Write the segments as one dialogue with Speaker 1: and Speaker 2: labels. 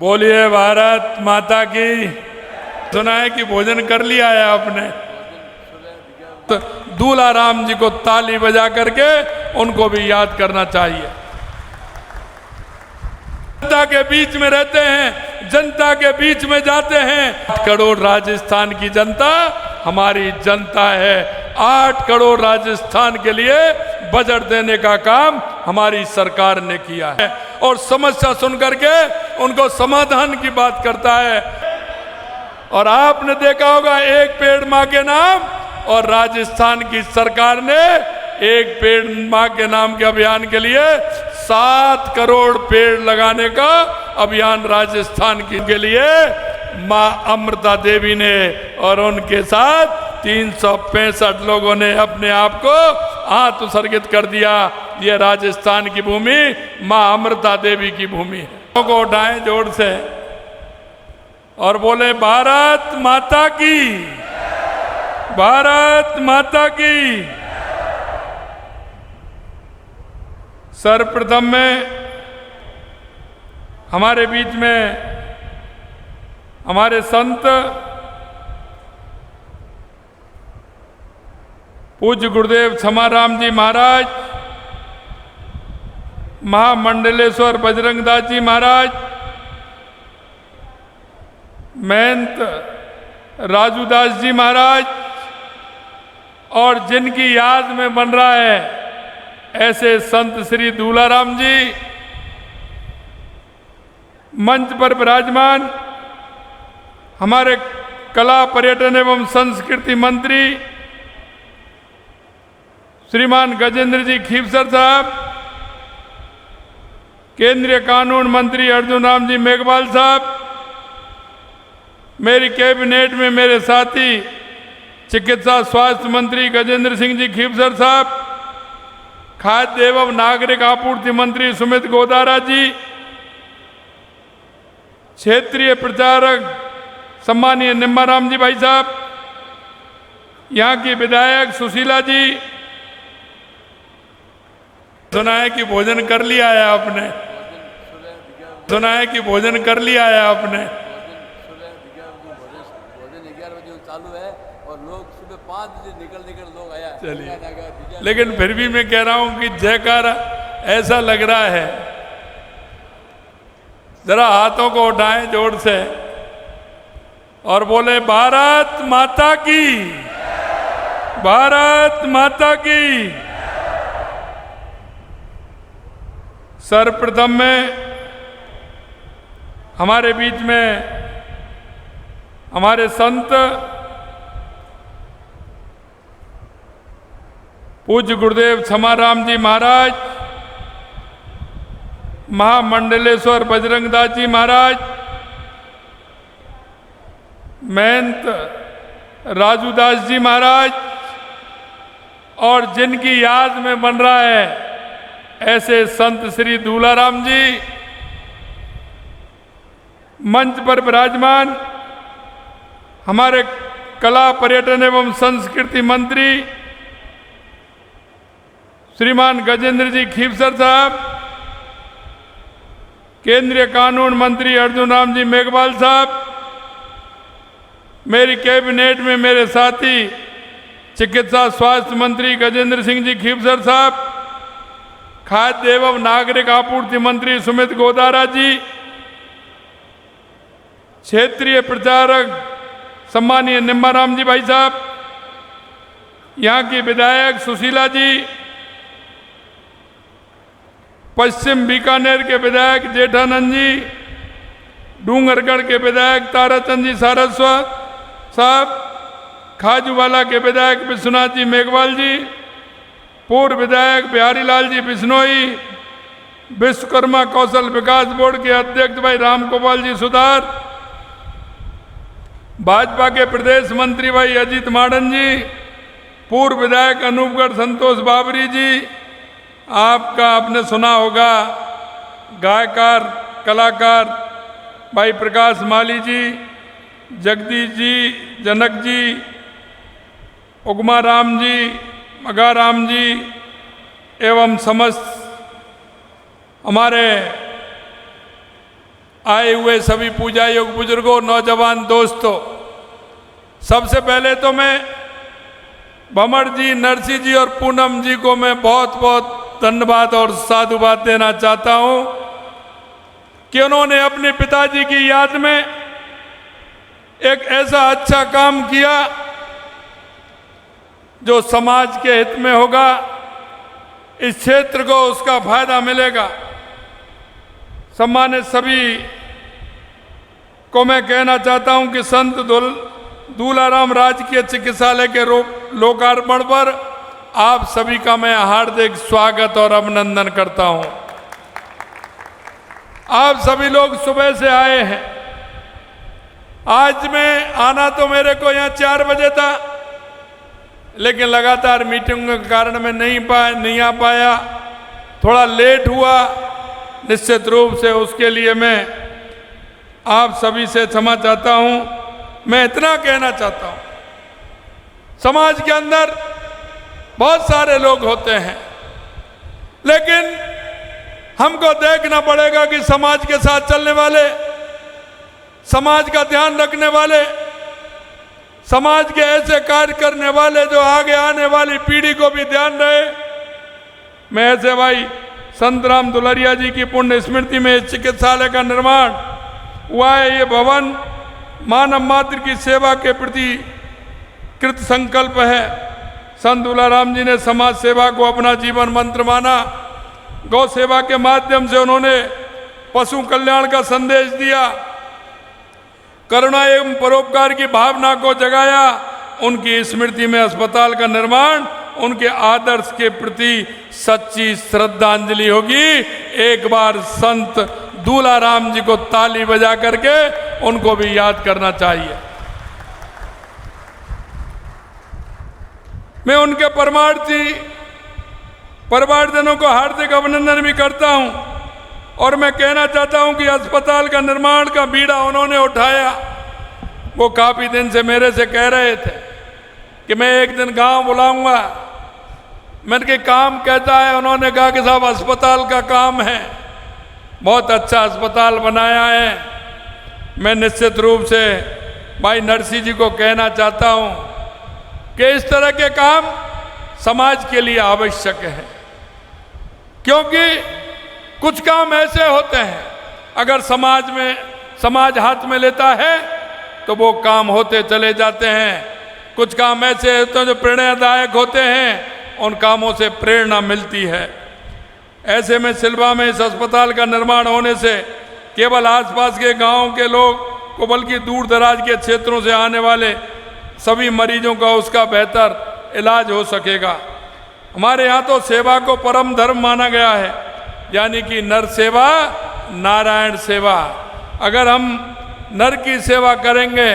Speaker 1: बोलिए भारत माता की। सुना है कि भोजन कर लिया है आपने, तो दूल्हा राम जी को ताली बजा करके उनको भी याद करना चाहिए। जनता के बीच में रहते हैं, जनता के बीच में जाते हैं। 8 करोड़ राजस्थान की जनता हमारी जनता है। 8 करोड़ राजस्थान के लिए बजट देने का काम हमारी सरकार ने किया है और समस्या सुन करके उनको समाधान की बात करता है। और आपने देखा होगा एक पेड़ मां के नाम, और राजस्थान की सरकार ने एक पेड़ मां के नाम के अभियान के लिए 7 करोड़ पेड़ लगाने का अभियान राजस्थान के लिए मां अमृता देवी ने और उनके साथ 365 लोगों ने अपने आप को हाथ उत्सर्गित कर दिया। ये राजस्थान की भूमि मां अमृता देवी की भूमि है। लोगों को उठाएं जोर से और बोले भारत माता की, भारत माता की। सर्वप्रथम में हमारे बीच में हमारे संत पूज्य गुरुदेव क्षमाराम जी महाराज, महामंडलेश्वर बजरंगदास जी महाराज, महंत राजूदास जी महाराज, और जिनकी याद में बन रहा है ऐसे संत श्री दूल्हाराम जी, मंच पर विराजमान हमारे कला पर्यटन एवं संस्कृति मंत्री श्रीमान गजेंद्र जी खीवसर साहब, केंद्रीय कानून मंत्री अर्जुन राम जी मेघवाल साहब, मेरी कैबिनेट में मेरे साथी चिकित्सा स्वास्थ्य मंत्री गजेंद्र सिंह जी खीवसर साहब, खाद्य एवं नागरिक आपूर्ति मंत्री सुमित गोदारा जी, क्षेत्रीय प्रचारक सम्मानीय निम्बाराम जी भाई साहब, यहाँ की विधायक सुशीला जी। सुना है कि भोजन कर लिया है आपने, सुना है कि भोजन कर लिया है आपने।
Speaker 2: भोजन 11 बजे चालू है और लोग सुबह 5 बजे निकल लोग आया।
Speaker 1: चलिए, लेकिन फिर भी मैं कह रहा हूं कि जयकारा ऐसा लग रहा है। जरा हाथों को उठाएं जोर से और बोले भारत माता की, भारत माता की। सर्वप्रथम में हमारे बीच में हमारे संत पूज्य गुरुदेव क्षमाराम जी महाराज, महामंडलेश्वर बजरंगदास जी महाराज, महंत राजूदास जी महाराज, और जिनकी याद में बन रहा है ऐसे संत श्री दूल्हाराम जी, मंच पर विराजमान हमारे कला पर्यटन एवं संस्कृति मंत्री श्रीमान गजेंद्र जी खीवसर साहब, केंद्रीय कानून मंत्री अर्जुन राम जी मेघवाल साहब, मेरी कैबिनेट में मेरे साथी चिकित्सा स्वास्थ्य मंत्री गजेंद्र सिंह जी खीवसर साहब, खाद्य एवं नागरिक आपूर्ति मंत्री सुमित गोदारा जी, क्षेत्रीय प्रचारक सम्मानीय निम्बाराम जी भाई साहब, यहाँ की विधायक सुशीला जी, पश्चिम बीकानेर के विधायक जेठानंद जी, डूंगरगढ़ के विधायक ताराचंद जी सारस्वत साहब, खाजूवाला के विधायक विश्वनाथ जी मेघवाल जी, पूर्व विधायक बिहारी लाल जी बिश्नोई, विश्वकर्मा कौशल विकास बोर्ड के अध्यक्ष भाई राम गोपाल जी सुधार, भाजपा के प्रदेश मंत्री भाई अजीत माडन जी, पूर्व विधायक अनूपगढ़ संतोष बाबरी जी, आपका आपने सुना होगा गायकार कलाकार भाई प्रकाश माली जी, जगदीश जी, जनक जी, उगमा राम जी, मगाराम जी एवं समस्त हमारे आए हुए सभी पूजा योग बुजुर्गों, नौजवान दोस्तों, सबसे पहले तो मैं भमर जी, नरसिंह जी और पूनम जी को मैं बहुत बहुत धन्यवाद और साधुवाद देना चाहता हूं कि उन्होंने अपने पिताजी की याद में एक ऐसा अच्छा काम किया जो समाज के हित में होगा, इस क्षेत्र को उसका फायदा मिलेगा। सम्मानित सभी को मैं कहना चाहता हूं कि संत दूलाराम राजकीय चिकित्सालय के लोकार्पण पर आप सभी का मैं हार्दिक स्वागत और अभिनंदन करता हूं। आप सभी लोग सुबह से आए हैं। आज मैं आना तो मेरे को यहाँ 4 बजे था, लेकिन लगातार मीटिंग के कारण मैं नहीं आ पाया, थोड़ा लेट हुआ। निश्चित रूप से उसके लिए मैं आप सभी से क्षमा चाहता हूं। मैं इतना कहना चाहता हूं, समाज के अंदर बहुत सारे लोग होते हैं, लेकिन हमको देखना पड़ेगा कि समाज के साथ चलने वाले, समाज का ध्यान रखने वाले, समाज के ऐसे कार्य करने वाले जो आगे आने वाली पीढ़ी को भी ध्यान रहे। मैं ऐसे भाई संत राम दुलरिया जी की पुण्य स्मृति में इस चिकित्सालय का निर्माण हुआ है। ये भवन मानव मात्र की सेवा के प्रति कृत संकल्प है। संत दुलाराम जी ने समाज सेवा को अपना जीवन मंत्र माना। गौ सेवा के माध्यम से उन्होंने पशु कल्याण का संदेश दिया, करुणा एवं परोपकार की भावना को जगाया। उनकी स्मृति में अस्पताल का निर्माण उनके आदर्श के प्रति सच्ची श्रद्धांजलि होगी। एक बार संत दूलाराम जी को ताली बजा करके उनको भी याद करना चाहिए। मैं उनके परिवारजनों को हार्दिक अभिनंदन भी करता हूं और मैं कहना चाहता हूं कि अस्पताल का निर्माण का बीड़ा उन्होंने उठाया। वो काफी दिन से मेरे से कह रहे थे कि मैं एक दिन गांव बुलाऊंगा। मैंने कहा काम कहता है, उन्होंने कहा कि साहब अस्पताल का काम है, बहुत अच्छा अस्पताल बनाया है। मैं निश्चित रूप से भाई नरसिंह जी को कहना चाहता हूं कि इस तरह के काम समाज के लिए आवश्यक है, क्योंकि कुछ काम ऐसे होते हैं अगर समाज हाथ में लेता है तो वो काम होते चले जाते हैं। कुछ काम ऐसे होते हैं जो प्रेरणादायक होते हैं, उन कामों से प्रेरणा मिलती है। ऐसे में सिल्वा में इस अस्पताल का निर्माण होने से केवल आसपास के गांव के लोग को बल्कि दूर दराज के क्षेत्रों से आने वाले सभी मरीजों का उसका बेहतर इलाज हो सकेगा। हमारे यहाँ तो सेवा को परम धर्म माना गया है, यानी कि नर सेवा नारायण सेवा। अगर हम नर की सेवा करेंगे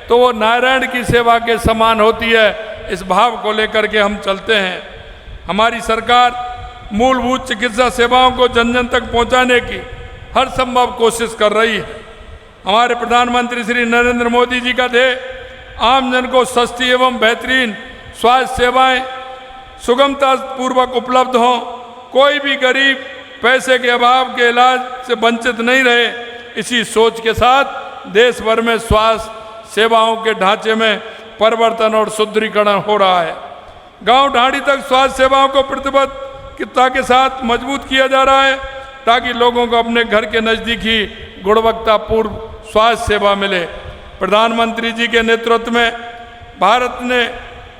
Speaker 1: तो वो नारायण की सेवा के समान होती है। इस भाव को लेकर के हम चलते हैं। हमारी सरकार मूलभूत चिकित्सा सेवाओं को जन जन तक पहुंचाने की हर संभव कोशिश कर रही है। हमारे प्रधानमंत्री श्री नरेंद्र मोदी जी का ध्येय आम जन को सस्ती एवं बेहतरीन स्वास्थ्य सेवाएं सुगमता पूर्वक उपलब्ध हों, कोई भी गरीब पैसे के अभाव के इलाज से वंचित नहीं रहे। इसी सोच के साथ देश भर में स्वास्थ्य सेवाओं के ढांचे में परिवर्तन और सुदृढ़ीकरण हो रहा है। गांव ढाणी तक स्वास्थ्य सेवाओं को प्रतिबद्धता के साथ मजबूत किया जा रहा है, ताकि लोगों को अपने घर के नज़दीक ही गुणवत्तापूर्ण स्वास्थ्य सेवा मिले। प्रधानमंत्री जी के नेतृत्व में भारत ने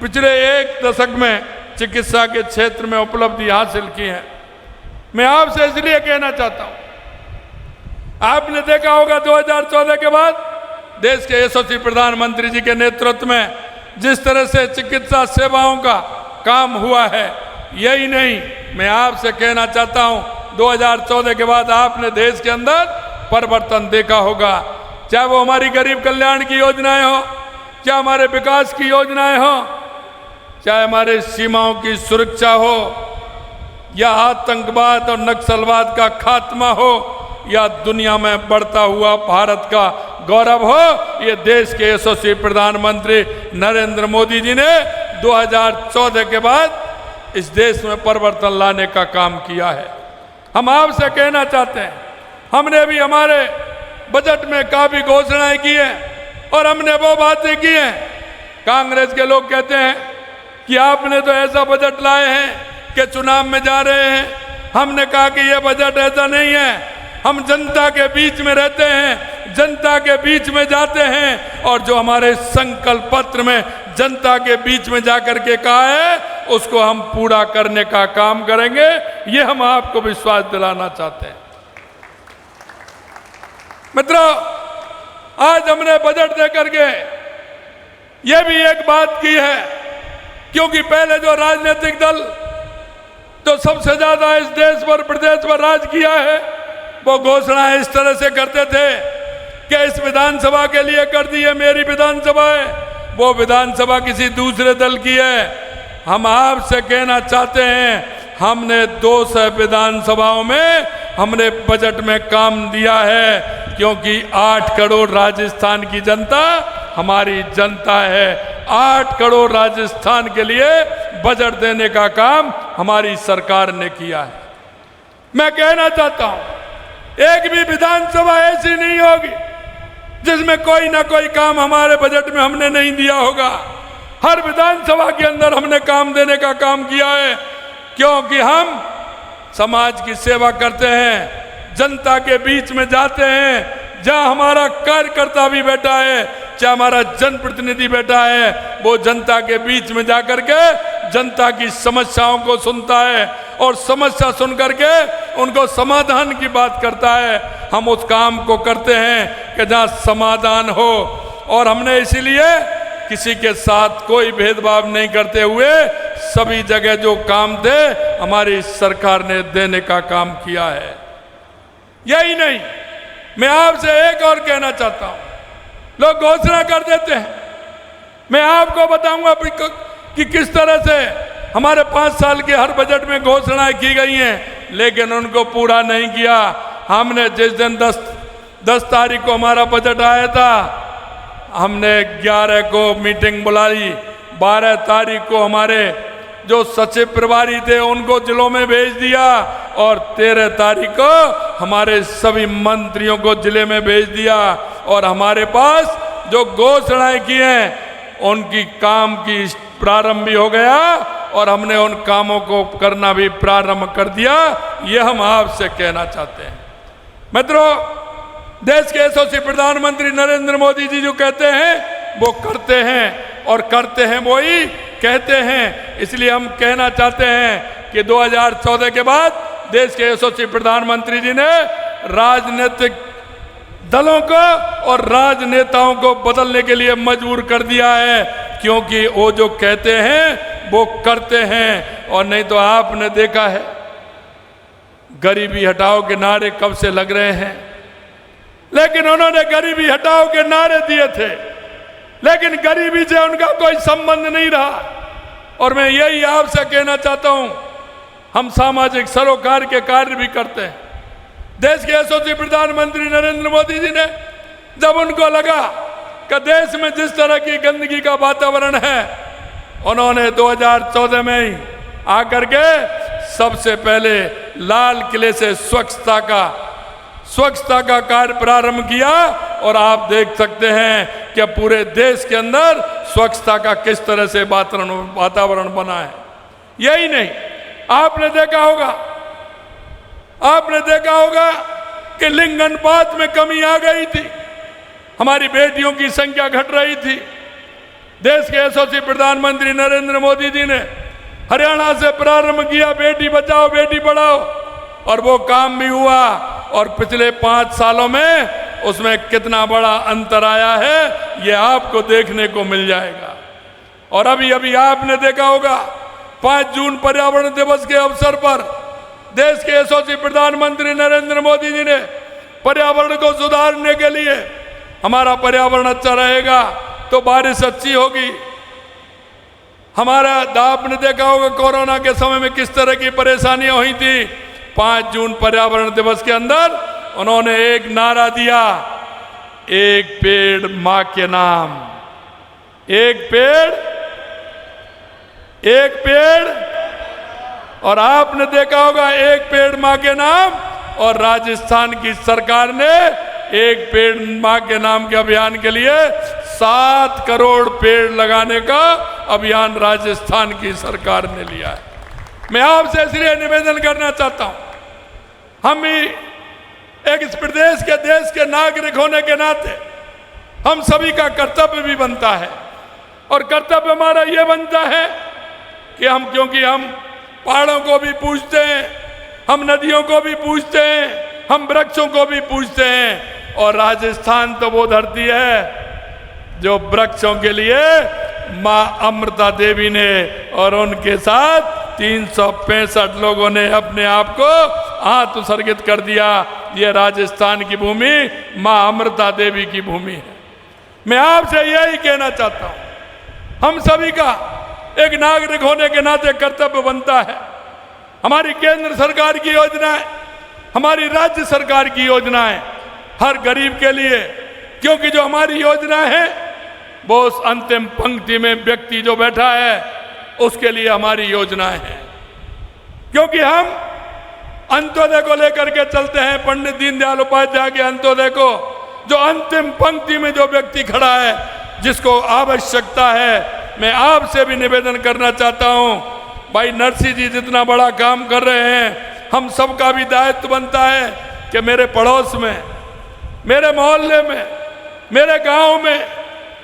Speaker 1: पिछले 1 दशक में चिकित्सा के क्षेत्र में उपलब्धि हासिल की है। मैं आपसे इसलिए कहना चाहता हूं, आपने देखा होगा 2014 के बाद देश के यशस्वी प्रधानमंत्री जी के नेतृत्व में जिस तरह से चिकित्सा सेवाओं का काम हुआ है, यही नहीं, मैं आपसे कहना चाहता हूं 2014 के बाद आपने देश के अंदर परिवर्तन देखा होगा। चाहे वो हमारी गरीब कल्याण की योजनाएं हो, चाहे हमारे विकास की योजनाएं हो, चाहे हमारे सीमाओं की सुरक्षा हो, या आतंकवाद और नक्सलवाद का खात्मा हो, या दुनिया में बढ़ता हुआ भारत का गौरव हो, ये देश के यशस्वी प्रधानमंत्री नरेंद्र मोदी जी ने 2014 के बाद इस देश में परिवर्तन लाने का काम किया है। हम आपसे कहना चाहते हैं, हमने भी हमारे बजट में काफी घोषणाएं की हैं और हमने वो बातें की हैं। कांग्रेस के लोग कहते हैं कि आपने तो ऐसा बजट लाए हैं कि चुनाव में जा रहे हैं। हमने कहा कि यह बजट ऐसा नहीं है, हम जनता के बीच में रहते हैं, जनता के बीच में जाते हैं और जो हमारे संकल्प पत्र में जनता के बीच में जाकर के कहा है उसको हम पूरा करने का काम करेंगे। ये हम आपको विश्वास दिलाना चाहते हैं। मित्रों, आज हमने बजट देकर के ये भी एक बात की है, क्योंकि पहले जो राजनीतिक दल जो सबसे ज्यादा इस देश पर प्रदेश पर राज किया है वो घोषणाएं इस तरह से करते थे कि इस विधानसभा के लिए कर दी है, मेरी विधानसभा है, वो विधानसभा किसी दूसरे दल की है। हम आपसे कहना चाहते हैं हमने 200 विधानसभाओं में हमने बजट में काम दिया है, क्योंकि 8 करोड़ राजस्थान की जनता हमारी जनता है। 8 करोड़ राजस्थान के लिए बजट देने का काम हमारी सरकार ने किया है। मैं कहना चाहता हूं एक भी विधानसभा ऐसी नहीं होगी जिसमें कोई ना कोई काम हमारे बजट में हमने नहीं दिया होगा। हर विधानसभा के अंदर हमने काम देने का काम किया है, क्योंकि हम समाज की सेवा करते हैं, जनता के बीच में जाते हैं। जहां हमारा कार्यकर्ता भी बैठा है, चाहे हमारा जनप्रतिनिधि बैठा है, वो जनता के बीच में जाकर के जनता की समस्याओं को सुनता है और समस्या सुन करके उनको समाधान की बात करता है। हम उस काम को करते हैं कि जहां समाधान हो, और हमने इसीलिए किसी के साथ कोई भेदभाव नहीं करते हुए सभी जगह जो काम थे हमारी सरकार ने देने का काम किया है। यही नहीं, मैं आपसे एक और कहना चाहता हूं, लोग घोषणा कर देते हैं, मैं आपको बताऊंगा कि किस तरह से हमारे 5 साल के हर बजट में घोषणाएं की गई हैं, लेकिन उनको पूरा नहीं किया। हमने जिस दिन 10 तारीख को हमारा बजट आया था, हमने 11 को मीटिंग बुला ली, 12 तारीख को हमारे जो सचिव प्रभारी थे उनको जिलों में भेज दिया और 13 तारीख को हमारे सभी मंत्रियों को जिले में भेज दिया। और हमारे पास जो घोषणाएं की हैं उनकी काम की प्रारंभ भी हो गया और हमने उन कामों को करना भी प्रारंभ कर दिया। ये हम आपसे कहना चाहते हैं। मित्रों, देश के यशस्वी प्रधानमंत्री नरेंद्र मोदी जी जो कहते हैं वो करते हैं और करते हैं वो ही कहते हैं। इसलिए हम कहना चाहते हैं कि 2014 के बाद देश के यशस्वी प्रधानमंत्री जी ने राजनीतिक दलों को और राजनेताओं को बदलने के लिए मजबूर कर दिया है, क्योंकि वो जो कहते हैं वो करते हैं। और नहीं तो आपने देखा है गरीबी हटाओ के नारे कब से लग रहे हैं, लेकिन उन्होंने गरीबी हटाओ के नारे दिए थे, लेकिन गरीबी से उनका कोई संबंध नहीं रहा। और मैं यही आपसे कहना चाहता हूं, हम सामाजिक सरोकार के कार्य भी करते हैं। देश के यशस्वी प्रधानमंत्री नरेंद्र मोदी जी ने जब उनको लगा कि देश में जिस तरह की गंदगी का वातावरण है, उन्होंने 2014 में ही आकर के सबसे पहले लाल किले से स्वच्छता का कार्य प्रारंभ किया। और आप देख सकते हैं कि पूरे देश के अंदर स्वच्छता का किस तरह से वातावरण बना है। यही नहीं, आपने देखा होगा कि लिंग अनुपात में कमी आ गई थी, हमारी बेटियों की संख्या घट रही थी। देश के यशस्वी प्रधानमंत्री नरेंद्र मोदी जी ने हरियाणा से प्रारंभ किया बेटी बचाओ बेटी पढ़ाओ, और वो काम भी हुआ। और पिछले 5 सालों में उसमें कितना बड़ा अंतर आया है ये आपको देखने को मिल जाएगा। और अभी आपने देखा होगा 5 जून पर्यावरण दिवस के अवसर पर देश के यशस्वी प्रधानमंत्री नरेंद्र मोदी जी ने पर्यावरण को सुधारने के लिए, हमारा पर्यावरण अच्छा रहेगा तो बारिश अच्छी होगी। आपने देखा होगा कोरोना के समय में किस तरह की परेशानियां हुई थी। 5 जून पर्यावरण दिवस के अंदर उन्होंने एक नारा दिया, एक पेड़ मां के नाम, एक पेड़। और आपने देखा होगा एक पेड़ मां के नाम, और राजस्थान की सरकार ने एक पेड़ मां के नाम के अभियान के लिए 7 करोड़ पेड़ लगाने का अभियान राजस्थान की सरकार ने लिया है। मैं आपसे इसलिए निवेदन करना चाहता हूं, हम भी एक इस प्रदेश के देश के नागरिक होने के नाते हम सभी का कर्तव्य भी बनता है, और कर्तव्य हमारा यह बनता है कि क्योंकि हम पहाड़ों को भी पूजते हैं, हम नदियों को भी पूजते हैं, हम वृक्षों को भी पूजते हैं, और राजस्थान तो वो धरती है जो वृक्षों के लिए मां अमृता देवी ने और उनके साथ 365 लोगों ने अपने आप को हाथ उत्सर्गित कर दिया। ये राजस्थान की भूमि मां अमृता देवी की भूमि है। मैं आपसे यही कहना चाहता हूं, हम सभी का एक नागरिक होने के नाते कर्तव्य बनता है। हमारी केंद्र सरकार की योजनाएं, हमारी राज्य सरकार की योजनाएं हर गरीब के लिए, क्योंकि जो हमारी योजना है वो उस अंतिम पंक्ति में व्यक्ति जो बैठा है उसके लिए हमारी योजनाएं हैं। क्योंकि हम अंत्योदय को लेकर के चलते हैं, पंडित दीनदयाल उपाध्याय के अंत्योदय को, जो अंतिम पंक्ति में जो व्यक्ति खड़ा है, जिसको आवश्यकता है। मैं आपसे भी निवेदन करना चाहता हूं, भाई नरसिंह जी जितना बड़ा काम कर रहे हैं, हम सबका भी दायित्व बनता है कि मेरे पड़ोस में, मेरे मोहल्ले में, मेरे गांव में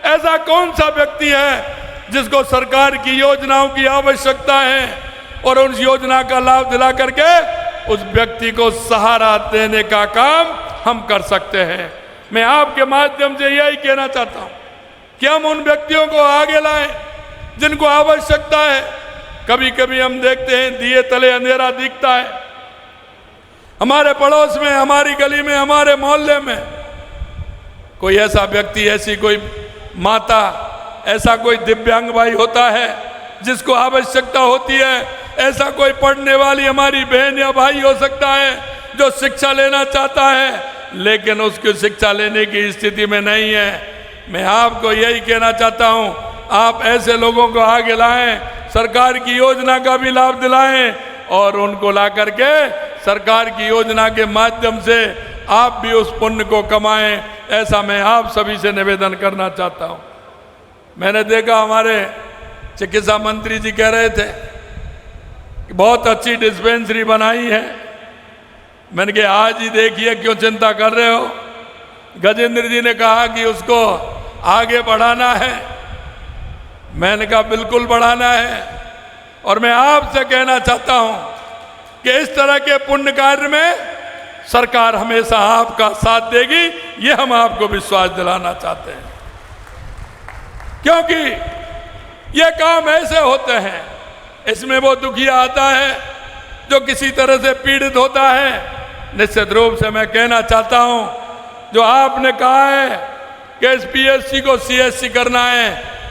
Speaker 1: ऐसा कौन सा व्यक्ति है जिसको सरकार की योजनाओं की आवश्यकता है, और उस योजना का लाभ दिला करके उस व्यक्ति को सहारा देने का काम हम कर सकते हैं। मैं आपके माध्यम से यही कहना चाहता हूं कि हम उन व्यक्तियों को आगे लाएं जिनको आवश्यकता है। कभी कभी हम देखते हैं दिए तले अंधेरा दिखता है। हमारे पड़ोस में, हमारी गली में, हमारे मोहल्ले में कोई ऐसा व्यक्ति, ऐसी कोई माता, ऐसा कोई दिव्यांग भाई होता है जिसको आवश्यकता होती है। ऐसा कोई पढ़ने वाली हमारी बहन या भाई हो सकता है जो शिक्षा लेना चाहता है, लेकिन उसकी शिक्षा लेने की स्थिति में नहीं है। मैं आपको यही कहना चाहता हूं, आप ऐसे लोगों को आगे लाएं, सरकार की योजना का भी लाभ दिलाएं, और उनको ला करके सरकार की योजना के माध्यम से आप भी उस पुण्य को कमाएं। ऐसा मैं आप सभी से निवेदन करना चाहता हूं। मैंने देखा हमारे चिकित्सा मंत्री जी कह रहे थे कि बहुत अच्छी डिस्पेंसरी बनाई है। मैंने कहा आज ही देखिए, क्यों चिंता कर रहे हो। गजेंद्र जी ने कहा कि उसको आगे बढ़ाना है। मैंने कहा बिल्कुल बढ़ाना है, और मैं आपसे कहना चाहता हूं कि इस तरह के पुण्य कार्य में सरकार हमेशा आपका साथ देगी, ये हम आपको विश्वास दिलाना चाहते हैं। क्योंकि ये काम ऐसे होते हैं, इसमें वो दुखिया आता है जो किसी तरह से पीड़ित होता है। निश्चित रूप से मैं कहना चाहता हूं, जो आपने कहा है कि इस पीएचसी को सीएचसी करना है,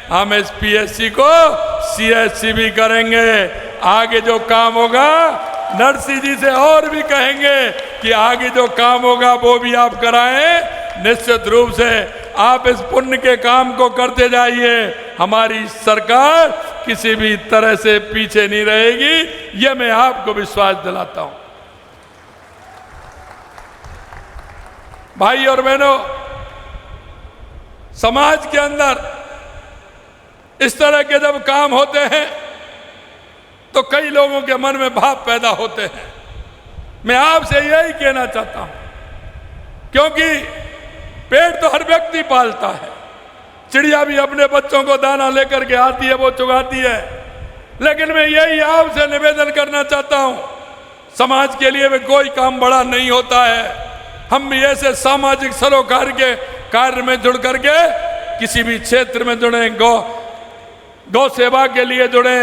Speaker 1: हम इस पीएचसी को सीएचसी भी करेंगे। आगे जो काम होगा, नरसिंह जी से और भी कहेंगे कि आगे जो काम होगा वो भी आप कराएं। निश्चित रूप से आप इस पुण्य के काम को करते जाइए। हमारी सरकार किसी भी तरह से पीछे नहीं रहेगी, ये मैं आपको विश्वास दिलाता हूं। भाई और बहनों, समाज के अंदर इस तरह के जब काम होते हैं तो कई लोगों के मन में भाव पैदा होते हैं। मैं आपसे यही कहना चाहता हूं, क्योंकि पेट तो हर व्यक्ति पालता है, चिड़िया भी अपने बच्चों को दाना लेकर के आती है, वो चुगाती है। लेकिन मैं यही आपसे निवेदन करना चाहता हूं, समाज के लिए भी कोई काम बड़ा नहीं होता है। हम भी ऐसे सामाजिक सरोकार के कार्य में जुड़ करके किसी भी क्षेत्र में जुड़े, गौ सेवा के लिए जुड़े,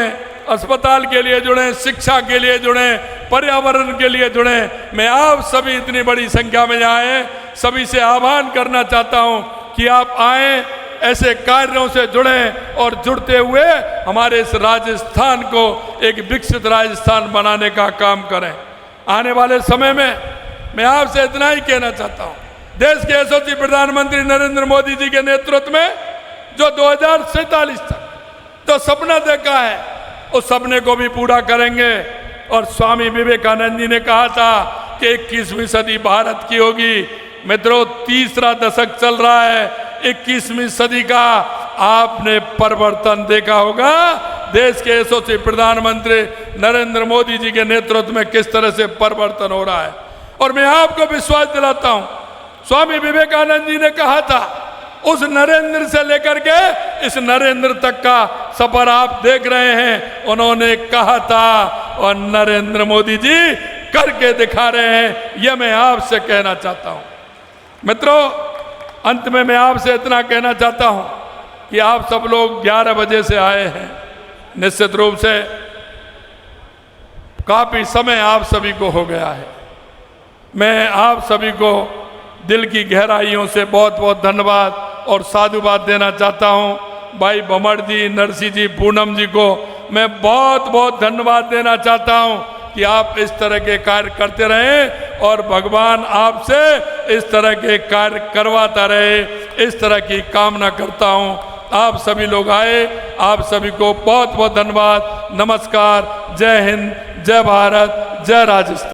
Speaker 1: अस्पताल के लिए जुड़े, शिक्षा के लिए जुड़े, पर्यावरण के लिए जुड़े। मैं आप सभी इतनी बड़ी संख्या में आए, सभी से आह्वान करना चाहता हूं कि आप आए, ऐसे कार्यों से जुड़ें, और जुड़ते हुए हमारे इस राजस्थान को एक विकसित राजस्थान बनाने का काम करें। आने वाले समय में मैं आपसे इतना ही कहना चाहता हूं, देश के यशस्वी प्रधानमंत्री नरेंद्र मोदी जी के नेतृत्व में जो 2047 तक तो सपना देखा है, उस सपने को भी पूरा करेंगे। और स्वामी विवेकानंद जी ने कहा था कि 21वीं सदी भारत की होगी, मित्रों, तीसरा दशक चल रहा है 21वीं सदी का। आपने परिवर्तन देखा होगा देश के यशस्वी प्रधानमंत्री नरेंद्र मोदी जी के नेतृत्व में किस तरह से परिवर्तन हो रहा है। और मैं आपको विश्वास दिलाता हूं, स्वामी विवेकानंद जी ने कहा था, उस नरेंद्र से लेकर के इस नरेंद्र तक का सफर आप देख रहे हैं। उन्होंने कहा था और नरेंद्र मोदी जी करके दिखा रहे हैं। यह मैं आपसे कहना चाहता हूं। मित्रों, अंत में मैं आपसे इतना कहना चाहता हूं कि आप सब लोग 11 बजे से आए हैं। निश्चित रूप से काफी समय आप सभी को हो गया है। मैं आप सभी को दिल की गहराइयों से बहुत बहुत धन्यवाद और साधुवाद देना चाहता हूं। भाई भमर जी, नरसिंह जी, पूनम जी को मैं बहुत बहुत धन्यवाद देना चाहता हूं कि आप इस तरह के कार्य करते रहें और भगवान आपसे इस तरह के कार्य करवाता रहे, इस तरह की कामना करता हूं। आप सभी लोग आए, आप सभी को बहुत बहुत धन्यवाद। नमस्कार, जय हिंद, जय भारत, जय राजस्थान।